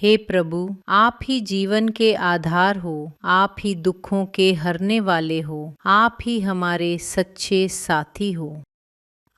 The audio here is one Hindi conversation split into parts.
हे प्रभु, आप ही जीवन के आधार हो, आप ही दुखों के हरने वाले हो, आप ही हमारे सच्चे साथी हो।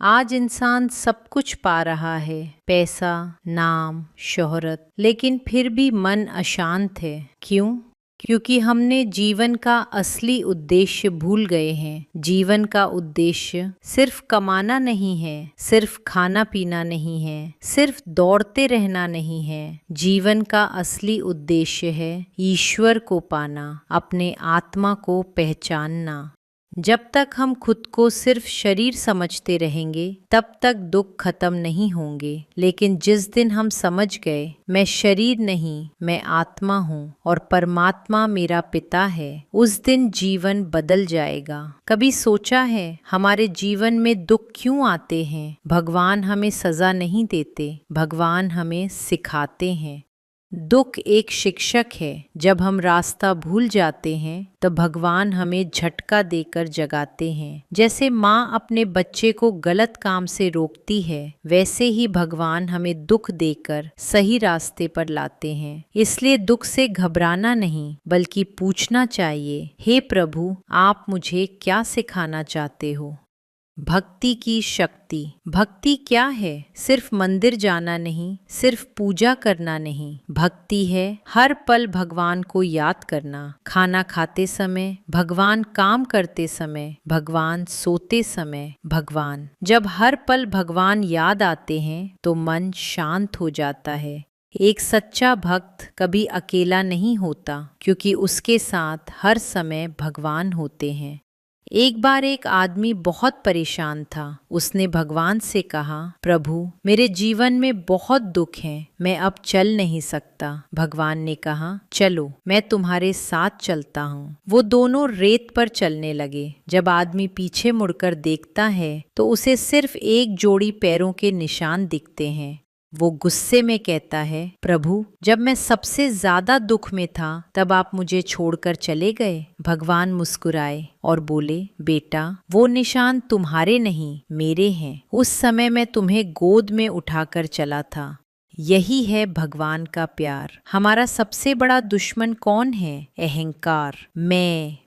आज इंसान सब कुछ पा रहा है, पैसा, नाम, शोहरत, लेकिन फिर भी मन अशांत है। क्यों? क्योंकि हमने जीवन का असली उद्देश्य भूल गए हैं। जीवन का उद्देश्य सिर्फ कमाना नहीं है, सिर्फ खाना पीना नहीं है, सिर्फ दौड़ते रहना नहीं है। जीवन का असली उद्देश्य है ईश्वर को पाना, अपने आत्मा को पहचानना। जब तक हम खुद को सिर्फ शरीर समझते रहेंगे तब तक दुख खत्म नहीं होंगे, लेकिन जिस दिन हम समझ गए मैं शरीर नहीं, मैं आत्मा हूँ और परमात्मा मेरा पिता है, उस दिन जीवन बदल जाएगा। कभी सोचा है हमारे जीवन में दुख क्यों आते हैं? भगवान हमें सजा नहीं देते, भगवान हमें सिखाते हैं। दुख एक शिक्षक है। जब हम रास्ता भूल जाते हैं तो भगवान हमें झटका देकर जगाते हैं। जैसे माँ अपने बच्चे को गलत काम से रोकती है, वैसे ही भगवान हमें दुख देकर सही रास्ते पर लाते हैं। इसलिए दुख से घबराना नहीं, बल्कि पूछना चाहिए, हे प्रभु, आप मुझे क्या सिखाना चाहते हो? भक्ति की शक्ति। भक्ति क्या है? सिर्फ मंदिर जाना नहीं, सिर्फ पूजा करना नहीं। भक्ति है हर पल भगवान को याद करना। खाना खाते समय भगवान, काम करते समय भगवान, सोते समय भगवान। जब हर पल भगवान याद आते हैं तो मन शांत हो जाता है। एक सच्चा भक्त कभी अकेला नहीं होता, क्योंकि उसके साथ हर समय भगवान होते हैं। एक बार एक आदमी बहुत परेशान था। उसने भगवान से कहा, प्रभु, मेरे जीवन में बहुत दुख हैं, मैं अब चल नहीं सकता। भगवान ने कहा, चलो, मैं तुम्हारे साथ चलता हूँ। वो दोनों रेत पर चलने लगे। जब आदमी पीछे मुड़कर देखता है तो उसे सिर्फ एक जोड़ी पैरों के निशान दिखते हैं। वो गुस्से में कहता है, प्रभु, जब मैं सबसे ज्यादा दुख में था तब आप मुझे छोड़कर चले गए। भगवान मुस्कुराए और बोले, बेटा, वो निशान तुम्हारे नहीं, मेरे हैं। उस समय मैं तुम्हें गोद में उठाकर चला था। यही है भगवान का प्यार। हमारा सबसे बड़ा दुश्मन कौन है? अहंकार। मैं।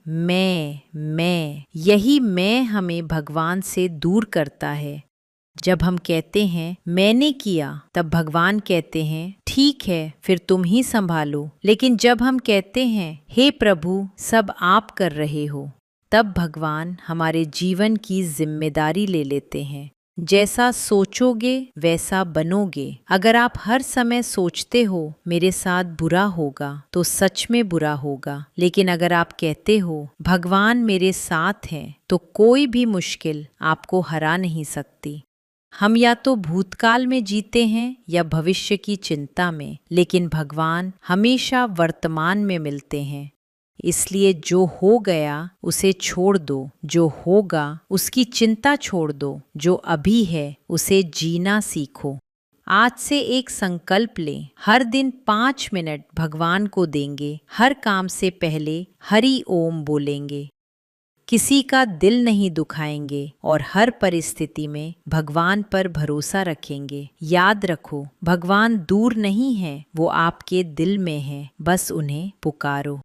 यही मैं हमें भगवान से दूर करता है। जब हम कहते हैं मैंने किया, तब भगवान कहते हैं, ठीक है, फिर तुम ही संभालो। लेकिन जब हम कहते हैं, हे प्रभु, सब आप कर रहे हो, तब भगवान हमारे जीवन की जिम्मेदारी ले लेते हैं। जैसा सोचोगे वैसा बनोगे। अगर आप हर समय सोचते हो मेरे साथ बुरा होगा, तो सच में बुरा होगा। लेकिन अगर आप कहते हो भगवान मेरे साथ हैं, तो कोई भी मुश्किल आपको हरा नहीं सकती। हम या तो भूतकाल में जीते हैं या भविष्य की चिंता में, लेकिन भगवान हमेशा वर्तमान में मिलते हैं। इसलिए जो हो गया उसे छोड़ दो, जो होगा उसकी चिंता छोड़ दो, जो अभी है उसे जीना सीखो। आज से एक संकल्प लें, हर दिन 5 मिनट भगवान को देंगे। हर काम से पहले हरि ओम बोलेंगे, किसी का दिल नहीं दुखाएंगे और हर परिस्थिति में भगवान पर भरोसा रखेंगे। याद रखो, भगवान दूर नहीं है, वो आपके दिल में है, बस उन्हें पुकारो।